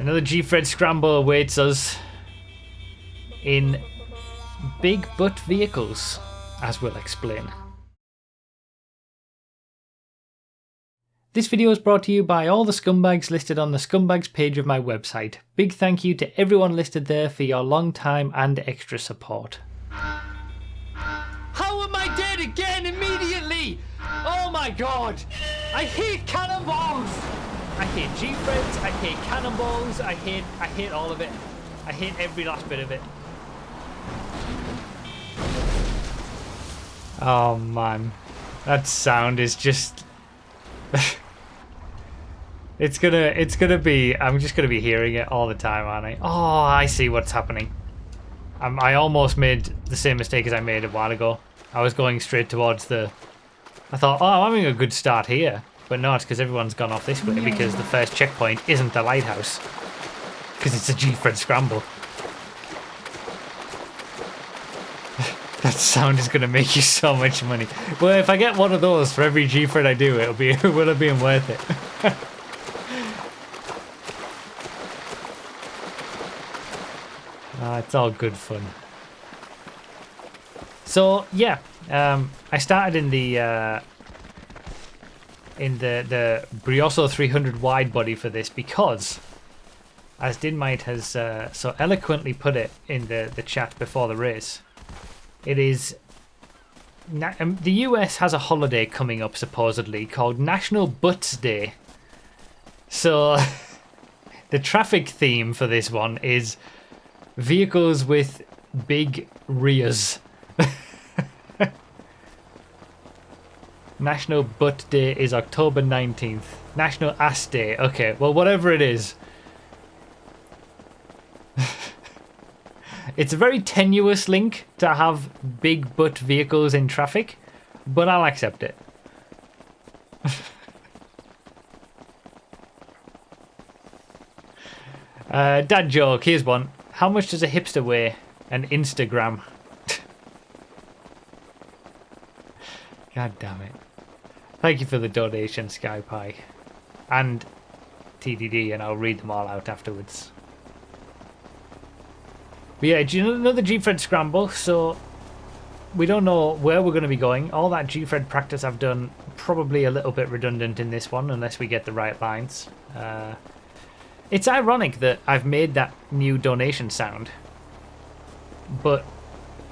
Another Gfred Scramble awaits us in big butt vehicles, as we'll explain. This video is brought to you by all the scumbags listed on the scumbags page of my website. Big thank you to everyone listed there for your long time and extra support. How am I dead again immediately? Oh my god! I hate cannonballs! I hate Gfreds, I hate cannonballs, I hate all of it. I hate every last bit of it. Oh man. That sound is just It's gonna be, I'm just gonna be hearing it all the time, aren't I? Oh, I see what's happening. I almost made the same mistake as I made a while ago. I was going straight towards the... I thought, oh, I'm having a good start here. But no, it's because everyone's gone off this way because the first checkpoint isn't the lighthouse. Because it's a Gfred Scramble. That sound is going to make you so much money. Well, if I get one of those for every Gfred I do, it will have been worth it. It's all good fun. So yeah, I started in the Brioso 300 wide body for this because, as Dinmite has so eloquently put it in the chat before the race, it is the US has a holiday coming up supposedly called National Butts Day. So the traffic theme for this one is vehicles with big rears. National Butt Day is October 19th. National Ass Day. Okay, well, whatever it is. It's a very tenuous link to have big butt vehicles in traffic, but I'll accept it. Dad joke, here's one. How much does a hipster weigh? An Instagram. God damn it. Thank you for the donation, SkyPie. And TDD, and I'll read them all out afterwards. But yeah, do you know the Gfred Scramble? So, we don't know where we're going to be going. All that Gfred practice I've done, probably a little bit redundant in this one, unless we get the right lines. It's ironic that I've made that new donation sound, but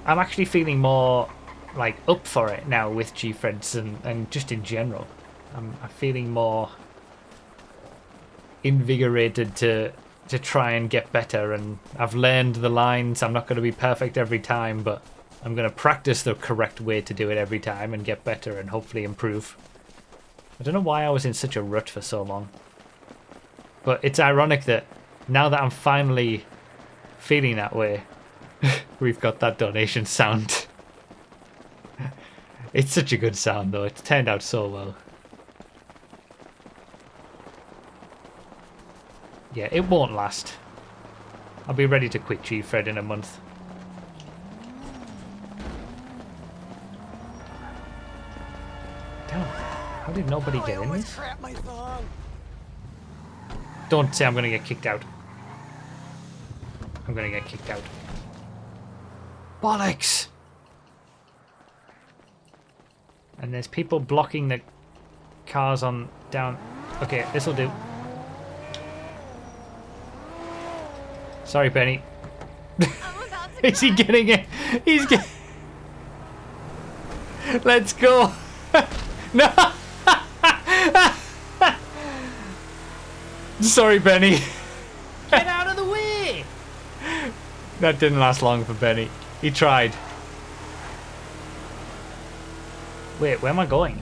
I'm actually feeling more like up for it now with Gfreds and just in general. I'm feeling more invigorated to try and get better, and I've learned the lines. I'm not going to be perfect every time, but I'm going to practice the correct way to do it every time and get better and hopefully improve. I don't know why I was in such a rut for so long. But it's ironic that now that I'm finally feeling that way, we've got that donation sound. It's such a good sound though, it's turned out so well. Yeah, it won't last. I'll be ready to quit Gfred in a month. Damn, how did nobody get in this? Don't say I'm going to get kicked out. I'm going to get kicked out. Bollocks! And there's people blocking the cars on down. Okay, this'll do. Sorry, Benny. Is he getting it? He's getting... Let's go! No! Sorry, Benny. Get out of the way! That didn't last long for Benny. He tried. Wait, where am I going?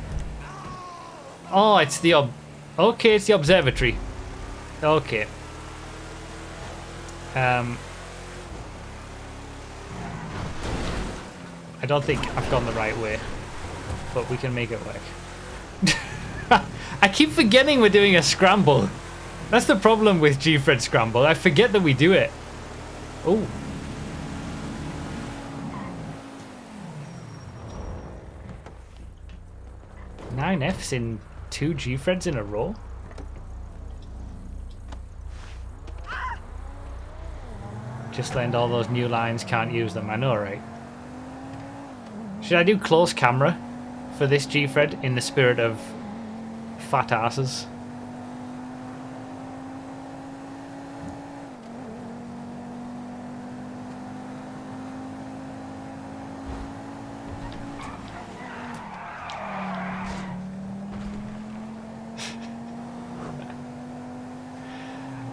Oh, it's the okay, it's the observatory. Okay. I don't think I've gone the right way, but we can make it work. I keep forgetting we're doing a scramble. That's the problem with Gfred Scramble. I forget that we do it. Oh. Nine Fs in 2 Gfreds in a row? Just learned all those new lines, can't use them. I know, right? Should I do close camera for this Gfred in the spirit of fat asses?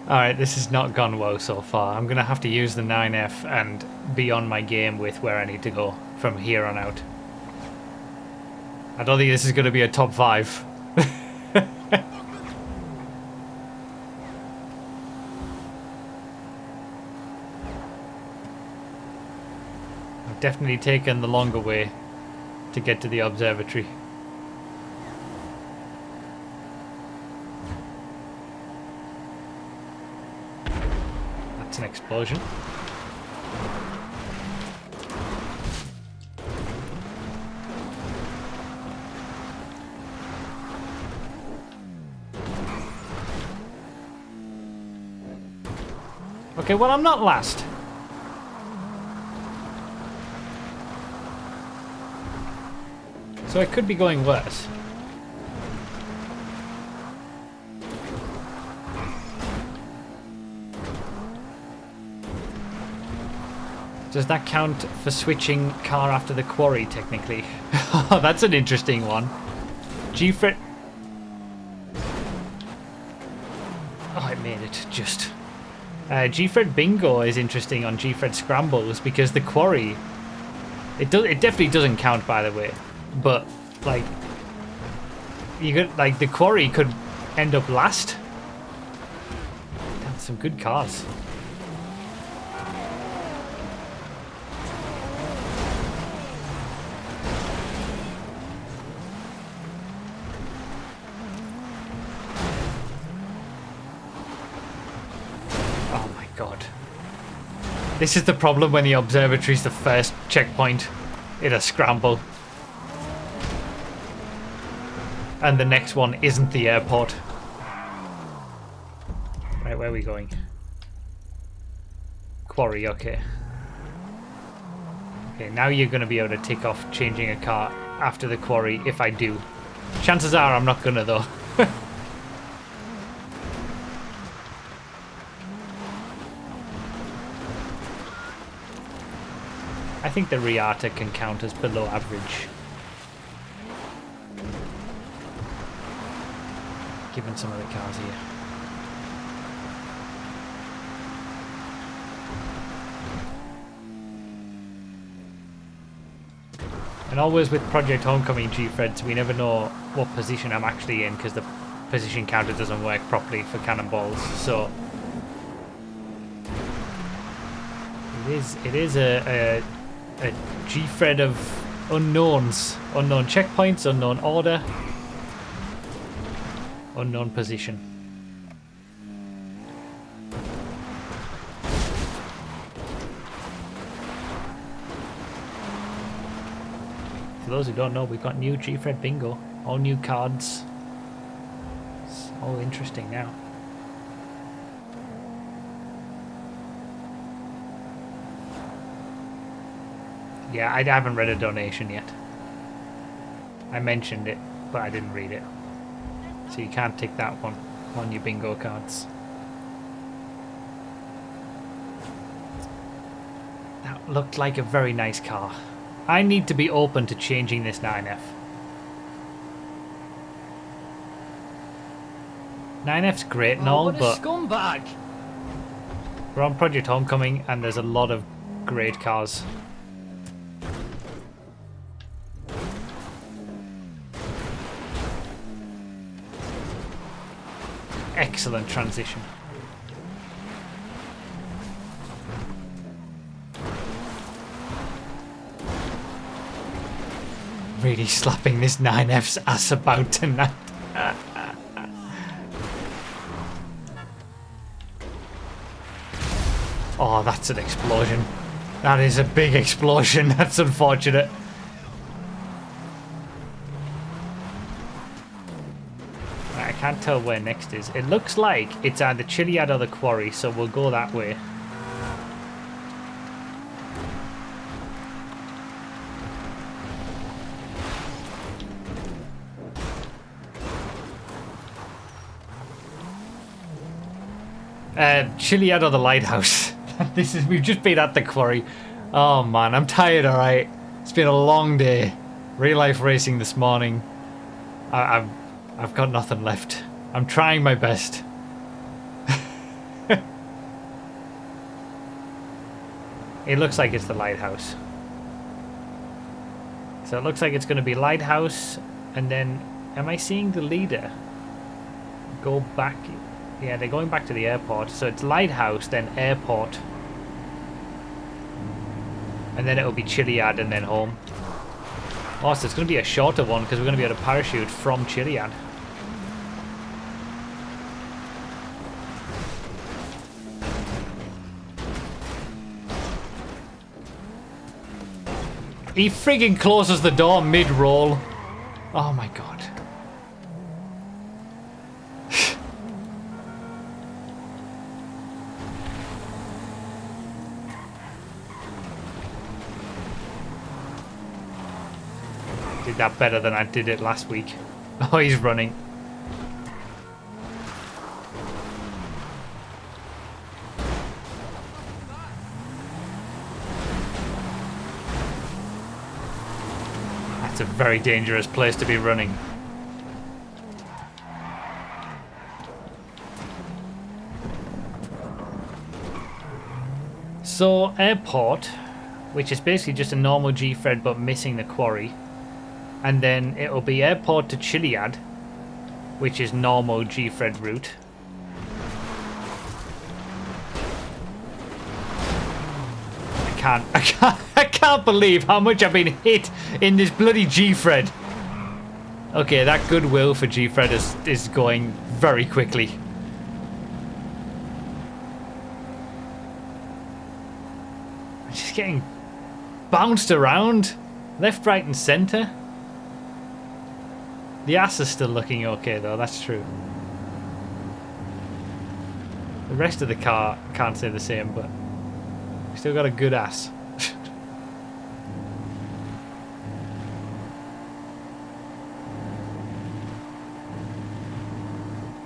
Alright, this has not gone well so far. I'm going to have to use the 9F and be on my game with where I need to go from here on out. I don't think this is going to be a top 5. I've definitely taken the longer way to get to the observatory. An explosion. Okay, well, I'm not last. So it could be going worse. Does that count for switching car after the quarry, technically? Oh, that's an interesting one. Gfred... Oh, it made it, just... Gfred Bingo is interesting on Gfred Scrambles because the quarry... It definitely doesn't count, by the way. But, like... You could, like, the quarry could end up last. That's some good cars. This is the problem when the observatory is the first checkpoint in a scramble. And the next one isn't the airport. Right, where are we going? Quarry, okay. Okay, now you're going to be able to tick off changing a car after the quarry if I do. Chances are I'm not going to though. I think the Riata can count as below average. Given some of the cars here. And always with Project Homecoming Gfreds, we never know what position I'm actually in because the position counter doesn't work properly for cannonballs. So it is a Gfred of unknowns. Unknown checkpoints, unknown order, unknown position. For those who don't know, we've got new Gfred Bingo. All new cards. It's all interesting now. Yeah, I haven't read a donation yet. I mentioned it, but I didn't read it. So you can't tick that one on your bingo cards. That looked like a very nice car. I need to be open to changing this 9F. 9F's great and all, but scumbag. we're on Project Homecoming and there's a lot of great cars. Excellent transition. Really slapping this 9F's ass about tonight. Oh, that's an explosion. That is a big explosion. That's unfortunate. I can't tell where next is. It looks like it's either Chiliad or the quarry, so we'll go that way. Chiliad or the lighthouse. We've just been at the quarry. Oh man, I'm tired, alright. It's been a long day. Real life racing this morning. I've got nothing left. I'm trying my best. It looks like it's the lighthouse. So it looks like it's going to be lighthouse, and then am I seeing the leader go back? Yeah, they're going back to the airport. So it's lighthouse, then airport, and then it'll be Chiliad, and then home. Oh, so it's going to be a shorter one because we're going to be able to parachute from Chiliad. He friggin' closes the door mid-roll. Oh my god. Did that better than I did it last week. Oh, he's running. It's a very dangerous place to be running. So, airport, which is basically just a normal Gfred but missing the quarry. And then it'll be airport to Chiliad, which is normal Gfred route. I can't believe how much I've been hit in this bloody Gfred. Okay, that goodwill for Gfred is going very quickly. I'm just getting bounced around left, right and centre. The ass is still looking okay though, that's true. The rest of the car can't say the same, but we still got a good ass.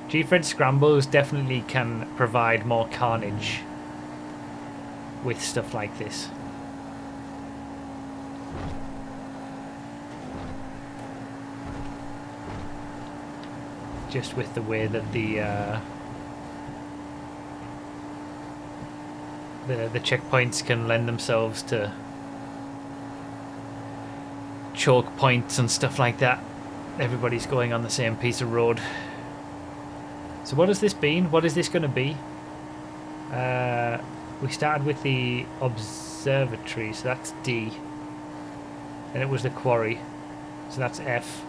Gfred Scrambles definitely can provide more carnage with stuff like this. Just with the way that the checkpoints can lend themselves to choke points and stuff like that. Everybody's going on the same piece of road. So what has this been? What is this going to be? We started with the observatory, so that's D. And it was the quarry, so that's F.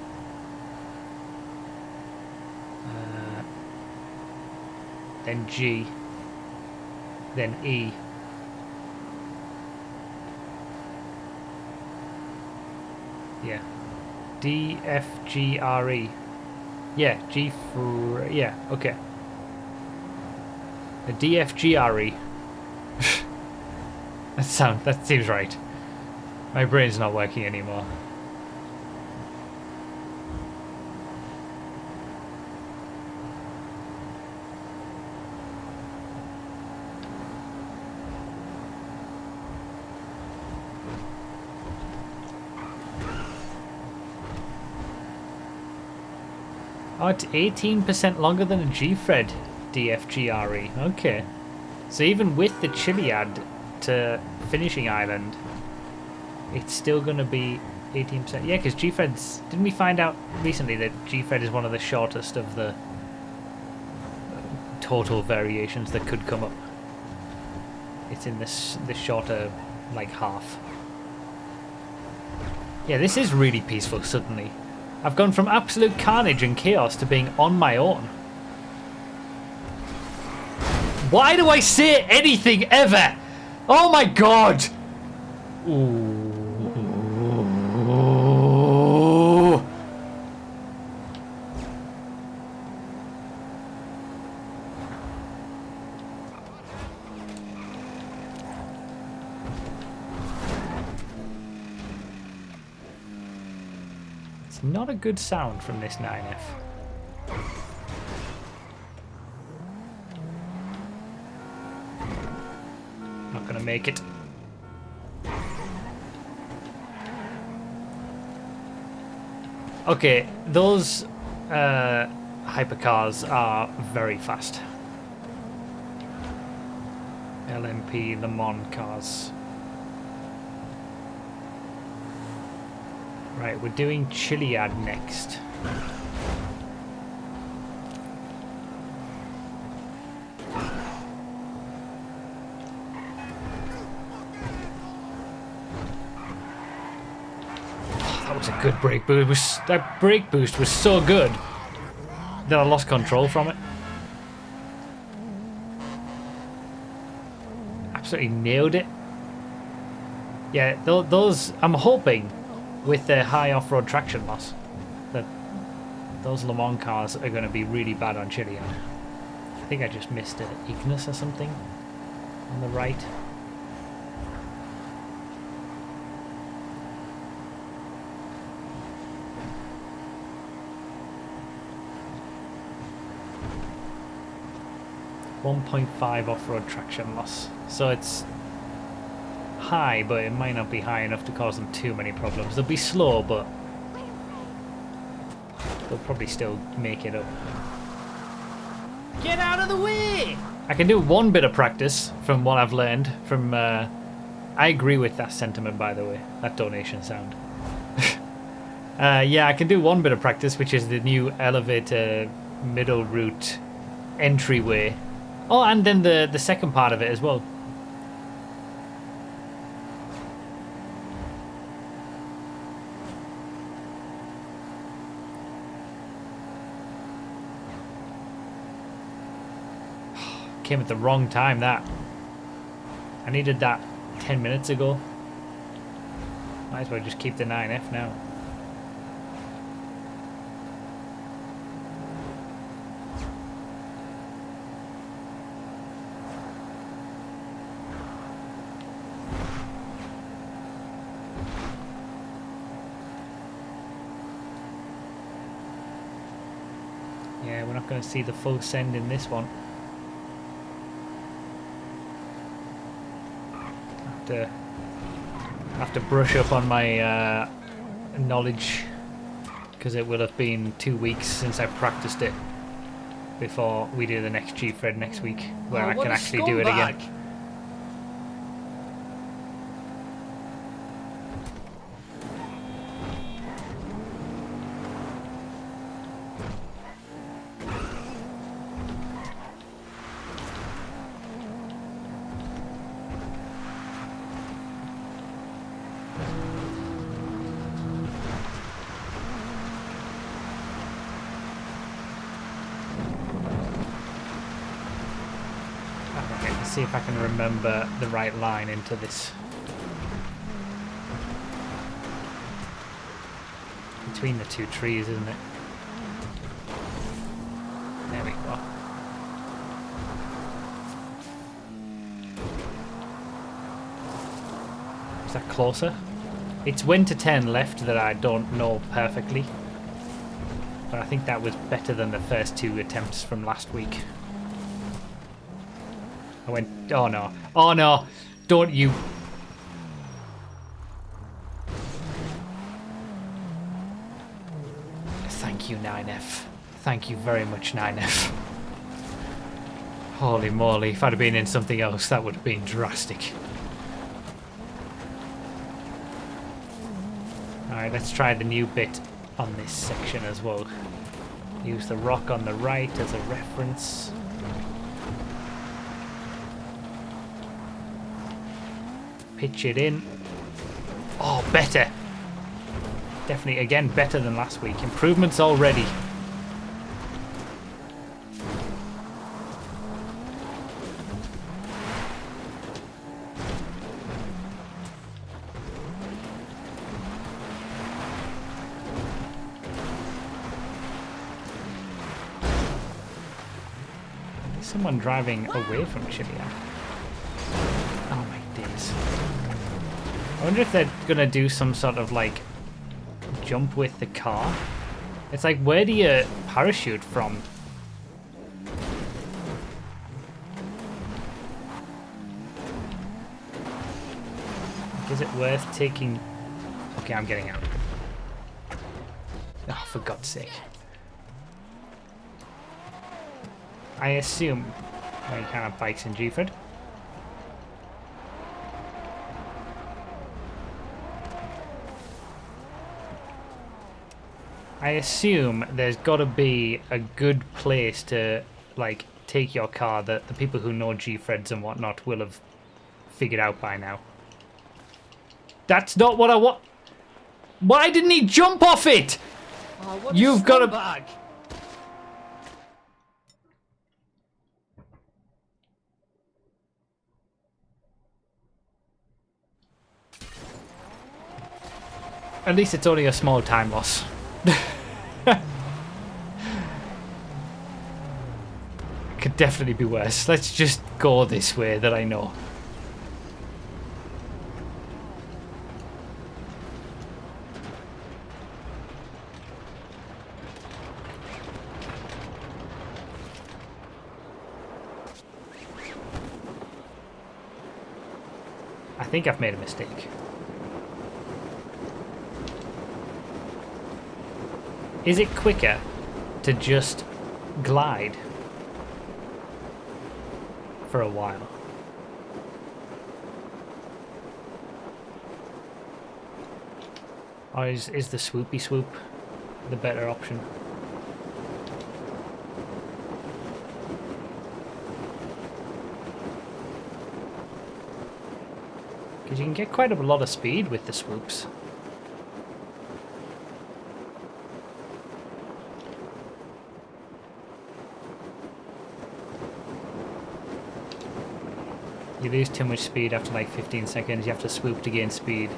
Then G. Then E. Yeah. D, F, G, R, E. Yeah, G for... yeah, okay. A D, F, G, R, E. That seems right. My brain's not working anymore. Oh, it's 18% longer than a Gfred DFGRE. Okay. So even with the Chiliad to finishing island, it's still going to be 18%. Yeah, because Gfred's... didn't we find out recently that Gfred is one of the shortest of the total variations that could come up? It's in this shorter, like, half. Yeah, this is really peaceful suddenly. I've gone from absolute carnage and chaos to being on my own. Why do I say anything ever? Oh my god! Ooh. Not a good sound from this 9F. gonna make it. Okay, those hypercars are very fast. LMP Le Mans cars. Right, we're doing Chiliad next. That was a good brake boost. That brake boost was so good that I lost control from it. Absolutely nailed it. Yeah, those, I'm hoping with their high off-road traction loss that those Le Mans cars are going to be really bad on Chiliad. I think I just missed Ignis or something on the right. .5 off-road traction loss, so it's high, but it might not be high enough to cause them too many problems. They'll be slow, but they'll probably still make it up. Get out of the way! I can do one bit of practice from what I've learned from I agree with that sentiment, by the way, that donation sound. Yeah, I can do one bit of practice, which is the new elevator middle route entryway. Oh, and then the second part of it as well. Came at the wrong time, that. I needed that 10 minutes ago. Might as well just keep the 9F now. Yeah, we're not going to see the full send in this one. Have to brush up on my knowledge, because it will have been 2 weeks since I practiced it before we do the next Gfred next week, where I can actually do it again. See if I can remember the right line into this. Between the two trees, isn't it? There we go. Is that closer? It's when to 10 left that I don't know perfectly. But I think that was better than the first 2 attempts from last week. I went, oh no, oh no, don't you. Thank you, 9F. Thank you very much, 9F. Holy moly, if I'd have been in something else, that would have been drastic. Alright, let's try the new bit on this section as well. Use the rock on the right as a reference. Pitch it in. Oh, better. Definitely, again, better than last week. Improvements already. There's someone driving away from Chiliad. Oh my days. I wonder if they're gonna do some sort of like jump with the car. It's like, where do you parachute from? Is it worth taking... Okay, I'm getting out. Oh, for God's sake. I assume... Well, you can't have bikes in Gfred. I assume there's got to be a good place to, like, take your car that the people who know Gfreds and whatnot will have figured out by now. That's not what I want. Why didn't he jump off it? Oh, You've got to... bag. At least it's only a small time loss. Could definitely be worse. Let's just go this way that I know. I think I've made a mistake. Is it quicker to just glide for a while? Or is the swoopy swoop the better option? Because you can get quite a lot of speed with the swoops. You lose too much speed after like 15 seconds. You have to swoop to gain speed.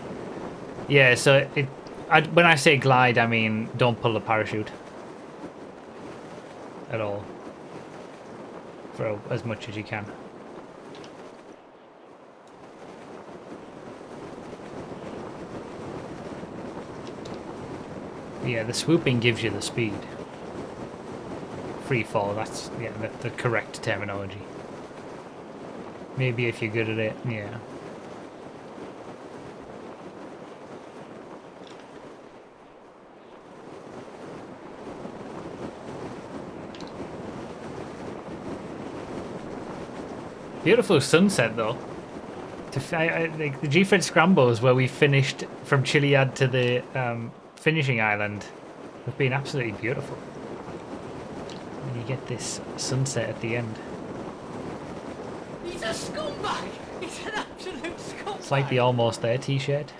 Yeah, so when I say glide, I mean don't pull the parachute at all for as much as you can. Yeah, the swooping gives you the speed. Free fall, that's the correct terminology. Maybe if you're good at it, yeah. Beautiful sunset though. The Gfred Scramble is where we finished from Chiliad to the finishing island. Have been absolutely beautiful. And you get this sunset at the end. He's a scumbag! He's an absolute scumbag! It's like the Almost There t-shirt.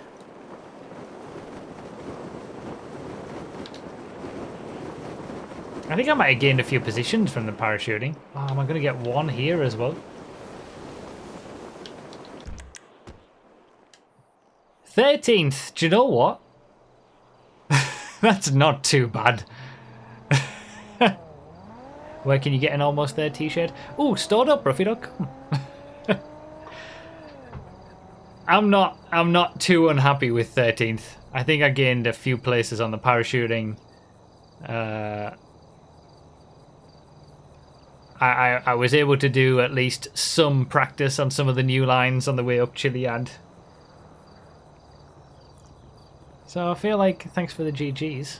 I think I might have gained a few positions from the parachuting. Oh, am I going to get one here as well? 13th, do you know what? That's not too bad. Where can you get an Almost There t-shirt? Ooh, stored up, Broughy.com. I'm not too unhappy with 13th. I think I gained a few places on the parachuting. I was able to do at least some practice on some of the new lines on the way up Chiliad. So I feel like thanks for the GGs.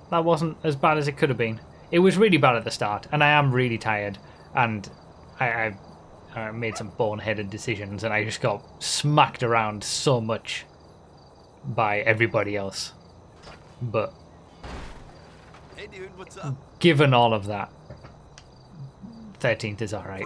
That wasn't as bad as it could have been. It was really bad at the start, and I am really tired, and I made some boneheaded decisions, and I just got smacked around so much by everybody else. But hey dude, what's up? Given all of that, 13th is alright.